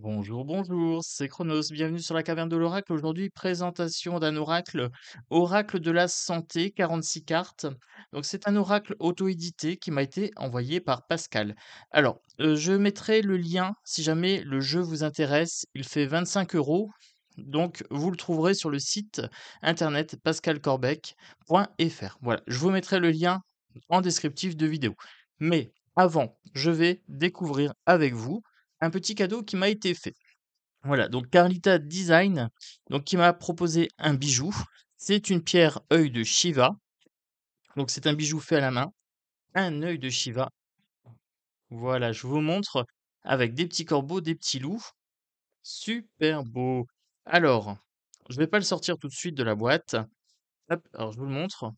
Bonjour, bonjour, c'est Chronos. Bienvenue sur la caverne de l'oracle. Aujourd'hui, présentation d'un oracle, oracle de la santé, 46 cartes. Donc, c'est un oracle auto-édité qui m'a été envoyé par Pascal. Alors, je mettrai le lien si jamais le jeu vous intéresse. Il fait 25 euros. Donc, vous le trouverez sur le site internet pascalcorbec.fr. Voilà, je vous mettrai le lien en descriptif de vidéo. Mais avant, je vais découvrir avec vous un petit cadeau qui m'a été fait. Voilà, donc Carlita Design, donc qui m'a proposé un bijou. C'est une pierre œil de Shiva. Donc c'est un bijou fait à la main, un œil de Shiva. Voilà, je vous montre avec des petits corbeaux, des petits loups. Super beau. Alors, je vais pas le sortir tout de suite de la boîte. Hop, alors je vous le montre.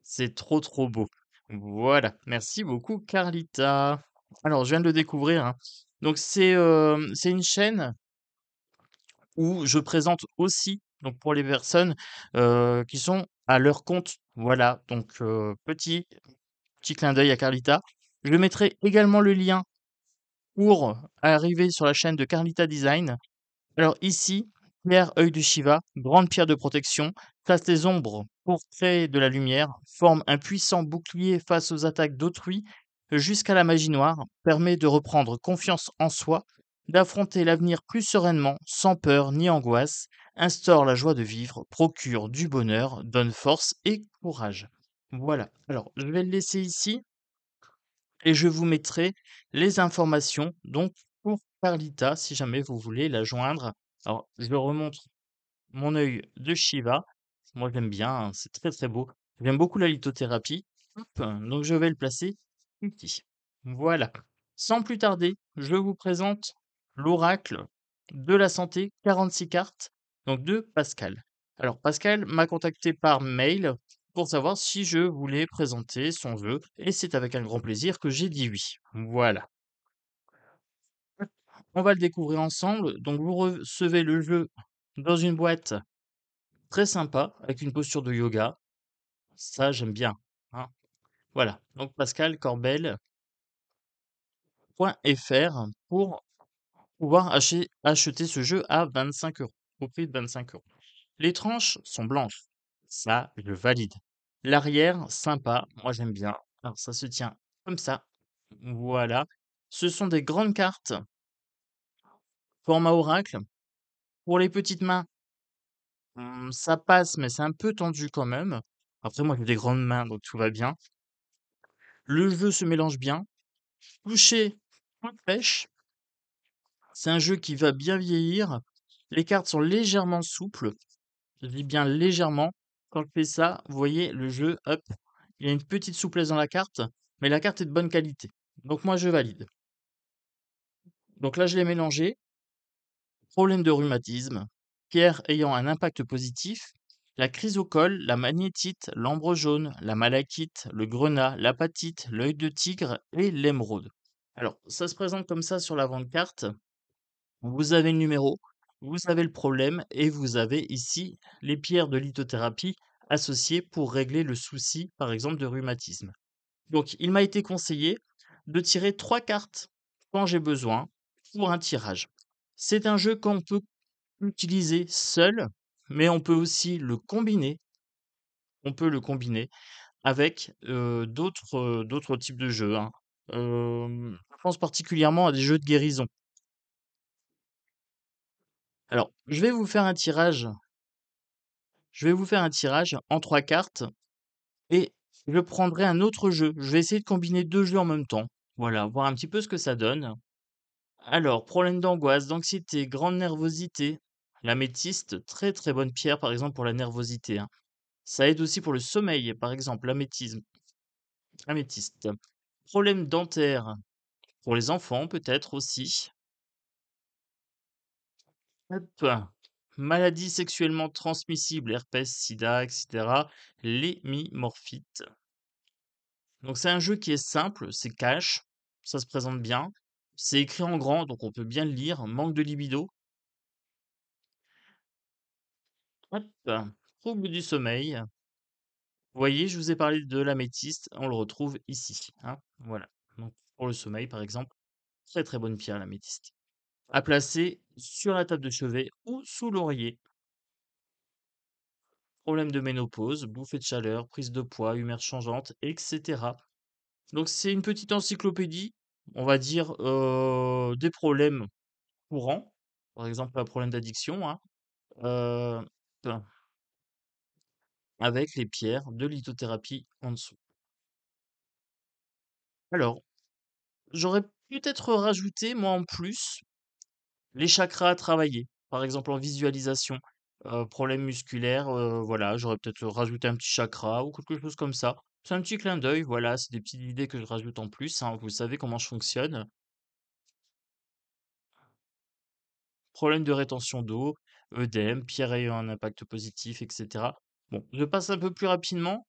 C'est trop trop beau. Voilà, merci beaucoup Carlita. Alors, je viens de le découvrir, hein. Donc c'est une chaîne où je présente aussi, donc pour les personnes, qui sont à leur compte. Voilà, donc petit clin d'œil à Carlita. Je mettrai également le lien pour arriver sur la chaîne de Carlita Design. Alors ici, pierre œil de Shiva, grande pierre de protection, chasse les ombres pour créer de la lumière, forme un puissant bouclier face aux attaques d'autrui, jusqu'à la magie noire, permet de reprendre confiance en soi, d'affronter l'avenir plus sereinement, sans peur ni angoisse, instaure la joie de vivre, procure du bonheur, donne force et courage. Voilà. Alors, je vais le laisser ici et je vous mettrai les informations donc pour Carlita si jamais vous voulez la joindre. Alors, je remonte mon œil de Shiva. Moi, j'aime bien, hein, c'est très très beau. J'aime beaucoup la lithothérapie. Hop, donc, je vais le placer ici. Voilà. Sans plus tarder, je vous présente l'oracle de la santé, 46 cartes, donc de Pascal. Alors, Pascal m'a contacté par mail pour savoir si je voulais présenter son jeu, et c'est avec un grand plaisir que j'ai dit oui. Voilà. On va le découvrir ensemble. Donc, vous recevez le jeu dans une boîte très sympa, avec une posture de yoga. Ça, j'aime bien, hein. Voilà. Donc, pascalcorbel.fr pour pouvoir acheter ce jeu à 25 euros, au prix de 25 euros. Les tranches sont blanches. Ça, je valide. L'arrière, sympa. Moi, j'aime bien. Alors, ça se tient comme ça. Voilà. Ce sont des grandes cartes, format oracle. Pour les petites mains, ça passe, mais c'est un peu tendu quand même. Après, moi, j'ai des grandes mains, donc tout va bien. Le jeu se mélange bien. Toucher, point de pêche. C'est un jeu qui va bien vieillir. Les cartes sont légèrement souples. Je dis bien légèrement. Quand je fais ça, vous voyez, le jeu, hop, il y a une petite souplesse dans la carte, mais la carte est de bonne qualité. Donc moi, je valide. Donc là, je l'ai mélangé. Problème de rhumatisme, pierre ayant un impact positif, la chrysocole, la magnétite, l'ambre jaune, la malachite, le grenat, l'apatite, l'œil de tigre et l'émeraude. Alors, ça se présente comme ça sur l'avant-carte. Vous avez le numéro, vous avez le problème et vous avez ici les pierres de lithothérapie associées pour régler le souci, par exemple, de rhumatisme. Donc, il m'a été conseillé de tirer 3 cartes quand j'ai besoin pour un tirage. C'est un jeu qu'on peut utiliser seul, mais on peut aussi le combiner. On peut le combiner avec d'autres types de jeux, hein. Je pense particulièrement à des jeux de guérison. Alors, je vais vous faire un tirage en 3 cartes et je prendrai un autre jeu. Je vais essayer de combiner 2 jeux en même temps. Voilà, voir un petit peu ce que ça donne. Alors, problème d'angoisse, d'anxiété, grande nervosité. L'améthyste, très très bonne pierre, par exemple, pour la nervosité, hein. Ça aide aussi pour le sommeil, par exemple, améthyste. Problème dentaire, pour les enfants, peut-être aussi. Hop. Maladie sexuellement transmissible, herpès, sida, etc. L'hémimorphite. Donc c'est un jeu qui est simple, c'est cash, ça se présente bien. C'est écrit en grand, donc on peut bien le lire. Manque de libido. Hop. Trouble du sommeil. Vous voyez, je vous ai parlé de l'améthyste, on le retrouve ici, hein. Voilà. Donc pour le sommeil, par exemple, très très bonne pierre l'améthyste. à placer sur la table de chevet ou sous l'oreiller. Problème de ménopause, bouffée de chaleur, prise de poids, humeur changeante, etc. Donc c'est une petite encyclopédie, on va dire, des problèmes courants, par exemple un problème d'addiction, hein, heu, enfin, avec les pierres de lithothérapie en dessous. Alors, j'aurais peut-être rajouté, moi, en plus, les chakras à travailler, par exemple en visualisation, problème musculaire, voilà, j'aurais peut-être rajouté un petit chakra ou quelque chose comme ça. C'est un petit clin d'œil, voilà, c'est des petites idées que je rajoute en plus, hein, vous savez comment je fonctionne. Problème de rétention d'eau, œdème, pierre ayant un impact positif, et cetera. Bon, je passe un peu plus rapidement,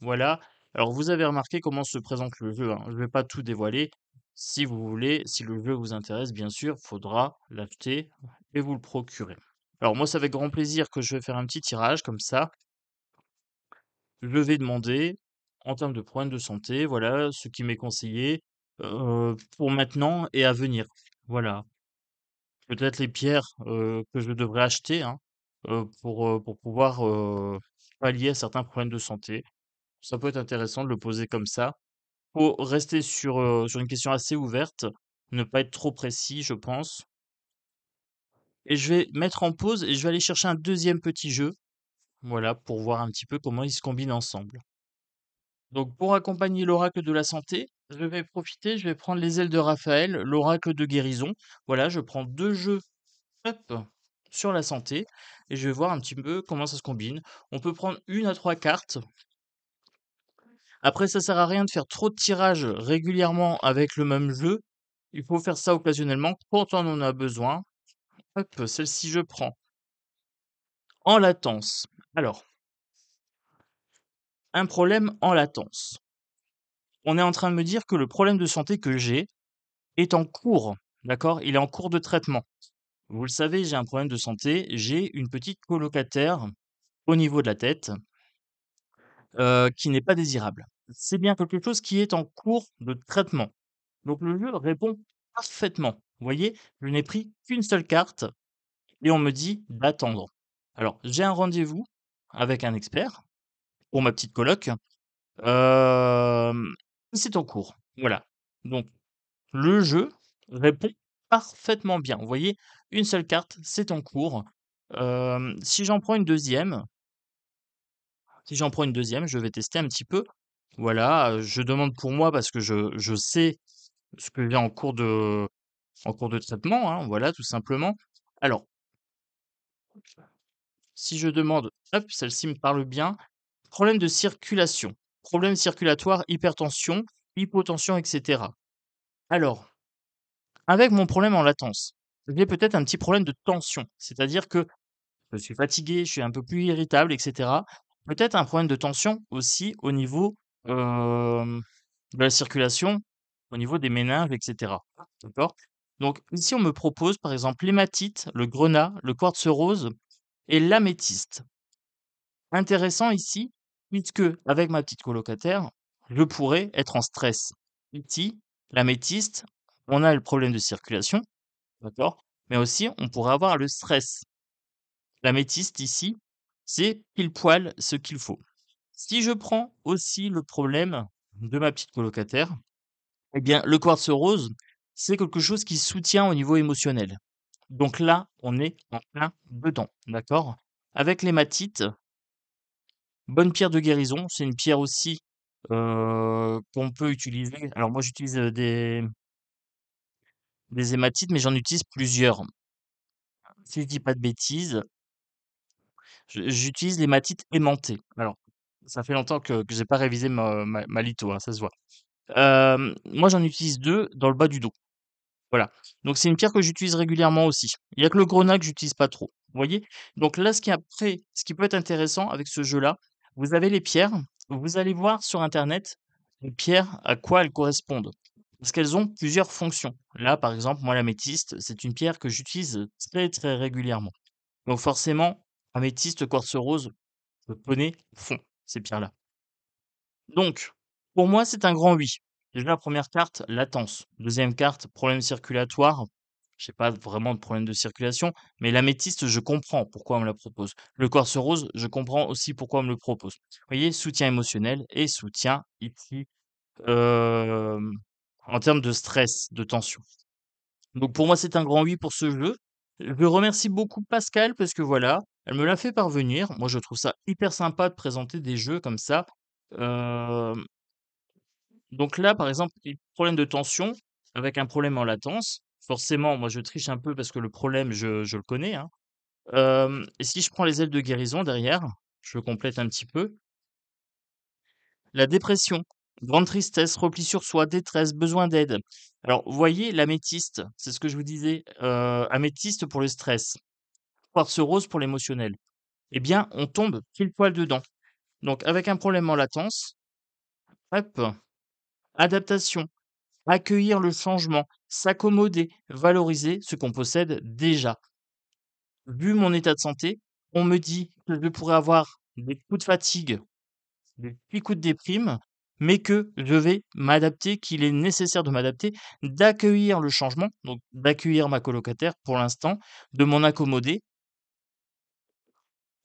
voilà. Alors vous avez remarqué comment se présente le jeu, hein. Je vais pas tout dévoiler. Si vous voulez, si le jeu vous intéresse, bien sûr, faudra l'acheter et vous le procurer. Alors moi, c'est avec grand plaisir que je vais faire un petit tirage comme ça. Je vais demander, en termes de problèmes de santé, voilà, ce qui m'est conseillé, pour maintenant et à venir. Voilà. Peut-être les pierres, que je devrais acheter, hein, pour pouvoir, pallier à certains problèmes de santé. Ça peut être intéressant de le poser comme ça. Faut rester sur une question assez ouverte, ne pas être trop précis, je pense. Et je vais mettre en pause et je vais aller chercher un deuxième petit jeu, voilà, pour voir un petit peu comment ils se combinent ensemble. Donc pour accompagner l'oracle de la santé, je vais profiter, je vais prendre les ailes de Raphaël, l'oracle de guérison. Voilà, je prends 2 jeux, hop, sur la santé et je vais voir un petit peu comment ça se combine. On peut prendre 1 à 3 cartes. Après, ça sert à rien de faire trop de tirages régulièrement avec le même jeu. Il faut faire ça occasionnellement quand on en a besoin. Hop, celle-ci je prends. En latence. Alors, un problème en latence. On est en train de me dire que le problème de santé que j'ai est en cours. D'accord? Il est en cours de traitement. Vous le savez, j'ai un problème de santé. J'ai une petite colocataire au niveau de la tête qui n'est pas désirable. C'est bien quelque chose qui est en cours de traitement. Donc le jeu répond parfaitement. Vous voyez, je n'ai pris qu'une seule carte et on me dit d'attendre. Alors, j'ai un rendez-vous avec un expert pour ma petite coloc. Hem, c'est en cours. Voilà. Donc le jeu répond parfaitement bien. Vous voyez, une seule carte, c'est en cours. Si j'en prends une deuxième, je vais tester un petit peu. Voilà, je demande pour moi parce que je sais ce que j'ai en cours de traitement, hein, voilà, tout simplement. Alors, si je demande, hop, celle-ci me parle bien. Problème de circulation, problème circulatoire, hypertension, hypotension, et cetera. Alors, avec mon problème en latence, j'ai peut-être un petit problème de tension, c'est-à-dire que je suis fatigué, je suis un peu plus irritable, et cetera. Peut-être un problème de tension aussi au niveau, de la circulation, au niveau des méninges, et cetera. D'accord? Donc ici, on me propose, par exemple, l'hématite, le grenat, le quartz rose et l'améthyste. Intéressant ici, puisque avec ma petite colocataire, je pourrais être en stress. Ici, l'améthyste, on a le problème de circulation, d'accord? Mais aussi, on pourrait avoir le stress. L'améthyste ici, c'est pile poil ce qu'il faut. Si je prends aussi le problème de ma petite colocataire, eh bien, le quartz rose, c'est quelque chose qui soutient au niveau émotionnel. Donc là, on est en plein dedans, d'accord? Avec l'hématite, bonne pierre de guérison, c'est une pierre aussi, qu'on peut utiliser. Alors moi, j'utilise, des hématites, mais j'en utilise plusieurs. Si je dis pas de bêtises, j'utilise l'hématite aimantée. Alors, ça fait longtemps que j'ai pas révisé ma litho, hein, ça se voit. Moi, j'en utilise 2 dans le bas du dos. Voilà. Donc c'est une pierre que j'utilise régulièrement aussi. Il y a que le grenat que j'utilise pas trop. Vous voyez? Donc là, ce qui peut être intéressant avec ce jeu-là, vous avez les pierres, vous allez voir sur internet les pierres, à quoi elles correspondent. Parce qu'elles ont plusieurs fonctions. Là, par exemple, moi, l'améthyste, c'est une pierre que j'utilise très, très régulièrement. Donc forcément, améthyste, quartz rose, je connais à fond ces pierres-là. Donc, pour moi, c'est un grand oui. Déjà, la première carte, latence. Deuxième carte, problème circulatoire. j'ai pas vraiment de problème de circulation, mais l'améthyste, je comprends pourquoi on me la propose. Le quartz rose, je comprends aussi pourquoi on me le propose. Vous voyez? Soutien émotionnel et soutien ici, hem, en termes de stress, de tension. Donc pour moi, c'est un grand oui pour ce jeu. Je remercie beaucoup Pascal parce que voilà, elle me l'a fait parvenir. Moi, je trouve ça hyper sympa de présenter des jeux comme ça. Hem, donc là, par exemple, les problèmes de tension avec un problème en latence. Forcément, moi, je triche un peu parce que le problème, je le connais, hein. Et si je prends les ailes de guérison derrière, je complète un petit peu. La dépression, grande tristesse, repli sur soi, détresse, besoin d'aide. Alors, vous voyez, l'améthyste, c'est ce que je vous disais, améthyste pour le stress, quartz rose pour l'émotionnel. Eh bien, on tombe pile poil dedans. Donc, avec un problème en latence, hop, adaptation, accueillir le changement, s'accommoder, valoriser ce qu'on possède déjà. Vu mon état de santé, on me dit que je pourrais avoir des coups de fatigue, des petits coups de déprime, mais que je vais m'adapter, qu'il est nécessaire de m'adapter, d'accueillir le changement, donc d'accueillir ma colocataire pour l'instant, de m'en accommoder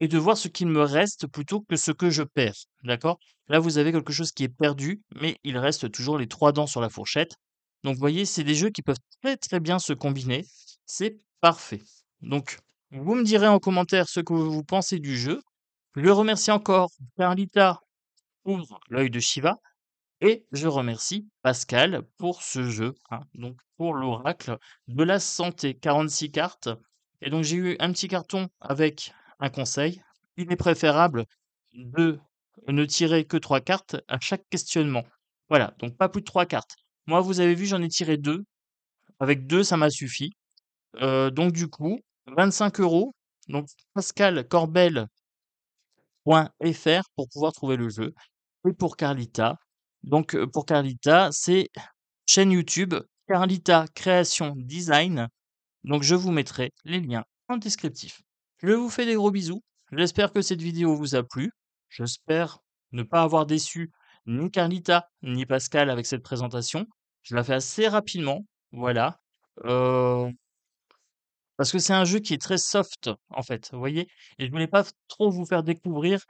et de voir ce qu'il me reste plutôt que ce que je perds. D'accord? Là, vous avez quelque chose qui est perdu, mais il reste toujours les 3 dents sur la fourchette. Donc, vous voyez, c'est des jeux qui peuvent très, très bien se combiner. C'est parfait. Donc, vous me direz en commentaire ce que vous pensez du jeu. Je remercie encore Carlita pour l'œil de Shiva. Et je remercie Pascal pour ce jeu, hein, donc pour l'oracle de la santé, 46 cartes. Et donc j'ai eu un petit carton avec un conseil. Il est préférable de ne tirer que 3 cartes à chaque questionnement. Voilà, donc pas plus de 3 cartes. Moi, vous avez vu, j'en ai tiré 2. Avec 2, ça m'a suffi. Donc du coup, 25 €. Donc pascalcorbel.fr pour pouvoir trouver le jeu. Et pour Carlita, donc pour Carlita, c'est chaîne YouTube Carlita Création Design. Donc je vous mettrai les liens en descriptif. Je vous fais des gros bisous. J'espère que cette vidéo vous a plu. J'espère ne pas avoir déçu ni Carlita ni Pascal avec cette présentation. Je la fais assez rapidement, voilà. Heu Parce que c'est un jeu qui est très soft, en fait, vous voyez? Et je voulais pas trop vous faire découvrir,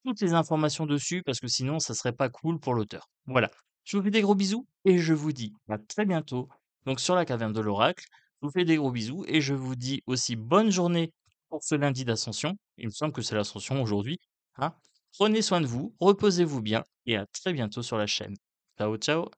toutes les informations dessus parce que sinon ça serait pas cool pour l'auteur. Voilà. Je vous fais des gros bisous et je vous dis à très bientôt, donc sur la caverne de l'oracle. Je vous fais des gros bisous et je vous dis aussi bonne journée pour ce lundi d'Ascension. Il me semble que c'est l'Ascension aujourd'hui, hein. Prenez soin de vous, reposez-vous bien et à très bientôt sur la chaîne. Ciao, ciao.